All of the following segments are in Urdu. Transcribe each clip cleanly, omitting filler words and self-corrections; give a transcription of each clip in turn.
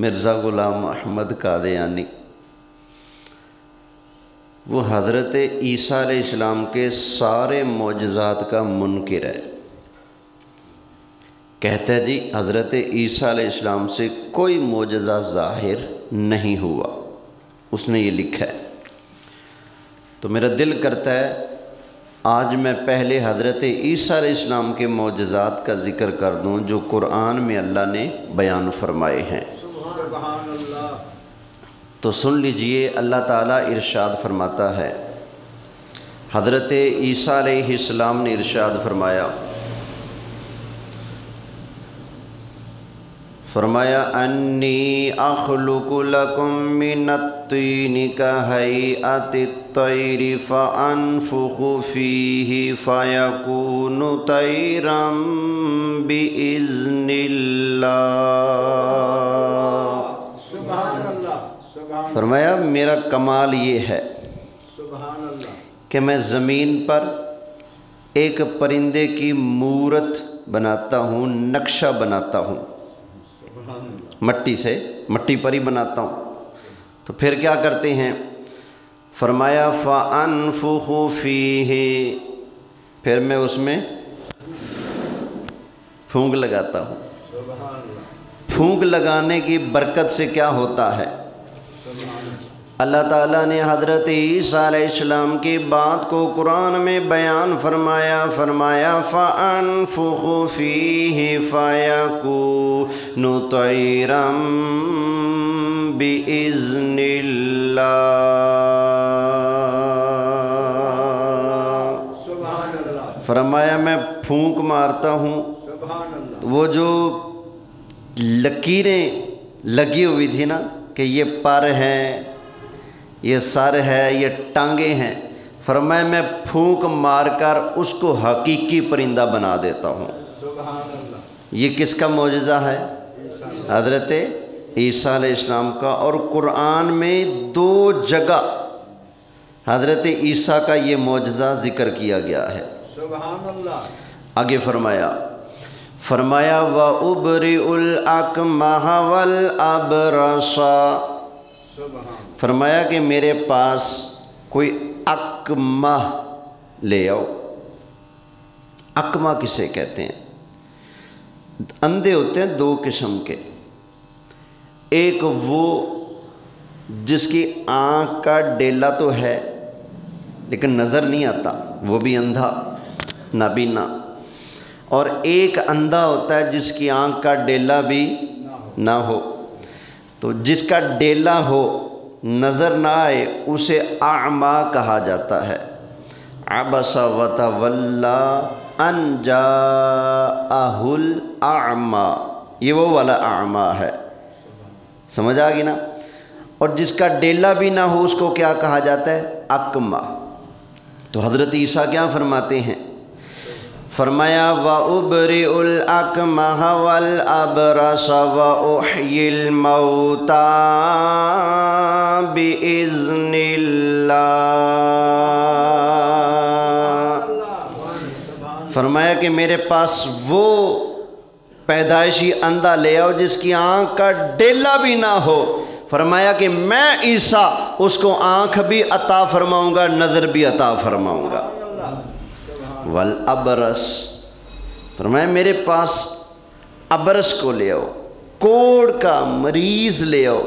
مرزا غلام احمد قادیانی، وہ حضرت عیسیٰ علیہ السلام کے سارے معجزات کا منکر ہے۔ کہتا ہے جی حضرت عیسیٰ علیہ السلام سے کوئی معجزہ ظاہر نہیں ہوا، اس نے یہ لکھا ہے۔ تو میرا دل کرتا ہے آج میں پہلے حضرت عیسیٰ علیہ السلام کے معجزات کا ذکر کر دوں جو قرآن میں اللہ نے بیان فرمائے ہیں۔ سبحان اللہ۔ تو سن لیجئے، اللہ تعالیٰ ارشاد فرماتا ہے، حضرت عیسیٰ علیہ السلام نے ارشاد فرمایا انی اخلق لکم من الطین کہیئۃ الطیر فانفخ فیہ فیکون طیرا بإذن اللہ۔ سبحان اللہ۔ سبحان فرمایا میرا کمال یہ ہے سبحان اللہ۔ کہ میں زمین پر ایک پرندے کی مورت بناتا ہوں، نقشہ بناتا ہوں، مٹی سے، مٹی پر ہی بناتا ہوں۔ تو پھر کیا کرتے ہیں؟ فرمایا فَأَنفُخُ فِيهِ، پھر میں اس میں پھونک لگاتا ہوں۔ پھونک لگانے کی برکت سے کیا ہوتا ہے؟ اللہ تعالیٰ نے حضرت عیسیٰ علیہ السلام کی بات کو قرآن میں بیان فرمایا فَأَنفُخُ فِيهِ فَيَكُونُ طَيْرًا بِإِذْنِ اللَّهِ۔ فرمایا میں پھونک مارتا ہوں، وہ جو لکیریں لگی ہوئی تھی نا کہ یہ پر ہیں، یہ سر ہے، یہ ٹانگیں ہیں، فرمایا میں پھونک مار کر اس کو حقیقی پرندہ بنا دیتا ہوں۔ یہ کس کا معجزہ ہے؟ حضرت عیسیٰ علیہ السلام کا۔ اور قرآن میں 2 جگہ حضرت عیسیٰ کا یہ معجزہ ذکر کیا گیا ہے۔ سبحان اللہ۔ آگے فرمایا وَأُبْرِئُ الْأَكْمَحَ وَالْأَبْرَصَ، فرمایا کہ میرے پاس کوئی اکمہ لے آؤ۔ اکمہ کسے کہتے ہیں؟ اندھے ہوتے ہیں 2 قسم کے، ایک وہ جس کی آنکھ کا ڈیلا تو ہے لیکن نظر نہیں آتا، وہ بھی اندھا، نابینا۔ اور ایک اندھا ہوتا ہے جس کی آنکھ کا ڈیلا بھی نہ ہو۔ تو جس کا ڈیلا ہو، نظر نہ آئے، اسے اعمیٰ کہا جاتا ہے۔ عبس وتولی ان جاءہ الاعمیٰ، یہ وہ والا اعمیٰ ہے، سمجھ آ گئی نا؟ اور جس کا ڈیلا بھی نہ ہو اس کو کیا کہا جاتا ہے؟ اکمہ۔ تو حضرت عیسیٰ کیا فرماتے ہیں؟ فرمایا وَأُبْرِئُ الْأَكْمَحَ وَالْأَبْرَصَ وَأُحْيِي الْمَوْتَى بِإِذْنِ اللَّهِ۔ فرمایا کہ میرے پاس وہ پیدائشی اندھا لے آؤ جس کی آنکھ کا ڈیلا بھی نہ ہو، فرمایا کہ میں عیسیٰ اس کو آنکھ بھی عطا فرماؤں گا، نظر بھی عطا فرماؤں گا۔ والابرس، فرمایا میرے پاس ابرس کو لے آؤ، کوڑ کا مریض لے آؤ،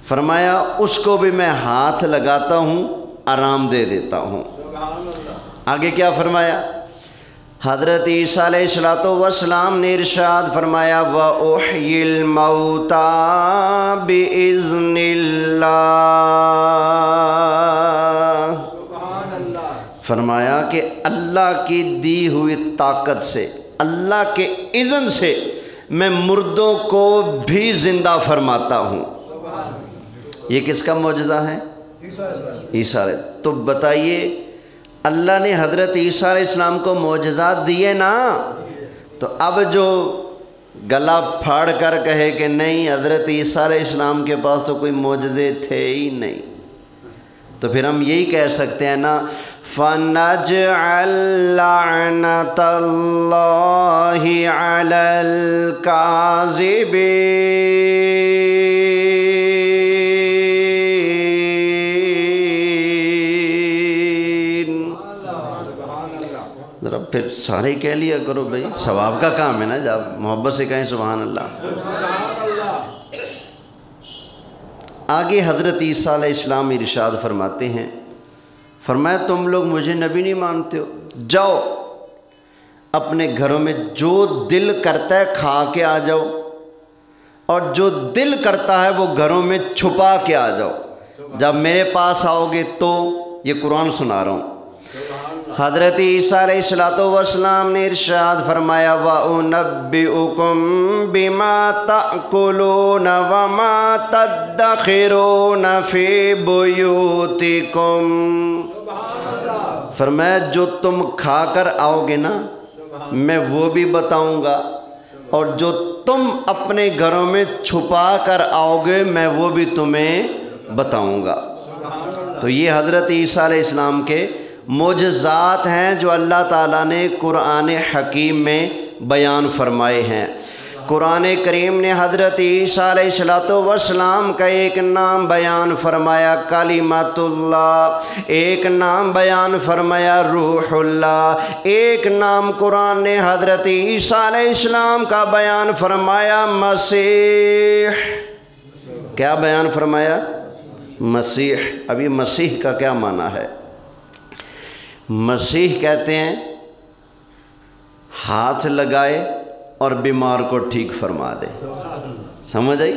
فرمایا اس کو بھی میں ہاتھ لگاتا ہوں، آرام دے دیتا ہوں۔ آگے کیا فرمایا؟ حضرت عیسیٰ علیہ السلام نے ارشاد فرمایا وَأُحْيِي الْمَوْتَى بِإِذْنِ اللَّهِ، فرمایا کہ اللہ کی دی ہوئی طاقت سے، اللہ کے اذن سے میں مردوں کو بھی زندہ فرماتا ہوں۔ یہ کس کا معجزہ ہے؟ عیسیٰ علیہ۔ تو بتائیے اللہ نے حضرت عیسیٰ علیہ السلام کو معجزات دیے نا، تو اب جو گلا پھاڑ کر کہے کہ نہیں حضرت عیسیٰ علیہ السلام کے پاس تو کوئی معجزے تھے ہی نہیں، تو پھر ہم یہی کہہ سکتے ہیں نا فَنَجْعَلْ لَعْنَةَ اللَّهِ عَلَى الْكَاذِبِينَ۔ پھر سارے ہی کہہ لیا کرو بھائی، ثواب کا کام ہے نا، جب محبت سے کہیں سبحان اللہ۔ سبحان اللہ۔ آگے حضرت عیسیٰ علیہ السلام ارشاد فرماتے ہیں، فرمایا تم لوگ مجھے نبی نہیں مانتے ہو، جاؤ اپنے گھروں میں جو دل کرتا ہے کھا کے آ جاؤ، اور جو دل کرتا ہے وہ گھروں میں چھپا کے آ جاؤ، جب میرے پاس آؤ گے تو یہ قرآن سنا رہا ہوں۔ حضرت عیسیٰ علیہ السلام نے ارشاد فرمایا وَأُنَبِّئُكُم بِمَا تَأْكُلُونَ وَمَا تَدَّخِرُونَ فِي بُيُوتِكُم، فرمایا جو تم کھا کر آؤ گے نا میں وہ بھی بتاؤں گا، اور جو تم اپنے گھروں میں چھپا کر آؤ گے میں وہ بھی تمہیں بتاؤں گا۔ تو یہ حضرت عیسیٰ علیہ السلام کے معجزات ہیں جو اللہ تعالیٰ نے قرآن حکیم میں بیان فرمائے ہیں۔ قرآن کریم نے حضرت عیسیٰ علیہ السلام کا ایک نام بیان فرمایا کلمۃ اللہ، ایک نام بیان فرمایا روح اللہ، ایک نام قرآن نے حضرت عیسیٰ علیہ السلام کا بیان فرمایا مسیح۔ کیا بیان فرمایا؟ مسیح۔ ابھی مسیح کا کیا معنی ہے؟ مسیح کہتے ہیں ہاتھ لگائے اور بیمار کو ٹھیک فرما دے، سمجھ آئی؟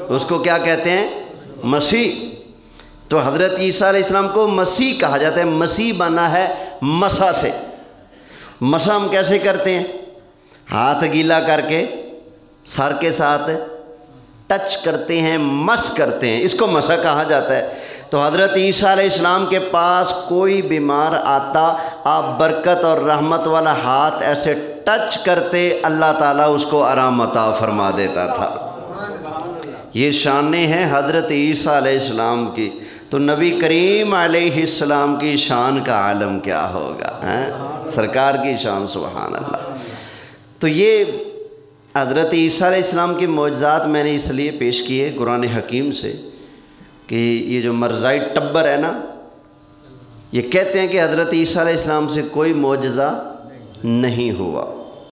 اس کو کیا کہتے ہیں؟ مسیح۔ تو حضرت عیسیٰ علیہ السلام کو مسیح کہا جاتا ہے۔ مسیح بنا ہے مسا سے۔ مسا ہم کیسے کرتے ہیں؟ ہاتھ گیلا کر کے سر کے ساتھ ٹچ کرتے ہیں، مس کرتے ہیں، اس کو مسا کہا جاتا ہے۔ تو حضرت عیسیٰ علیہ السلام کے پاس کوئی بیمار آتا، آپ برکت اور رحمت والا ہاتھ ایسے ٹچ کرتے، اللہ تعالیٰ اس کو آرام عطا فرما دیتا تھا۔ یہ شانیں ہیں حضرت عیسیٰ علیہ السلام کی، تو نبی کریم علیہ السلام کی شان کا عالم کیا ہوگا، سرکار کی شان، سبحان اللہ۔ تو یہ حضرت عیسیٰ علیہ السلام کے معجزات میں نے اس لیے پیش کیے قرآن حکیم سے کہ یہ جو مرزائی ٹبر ہے نا، یہ کہتے ہیں کہ حضرت عیسیٰ علیہ السلام سے کوئی معجزہ نہیں ہوا۔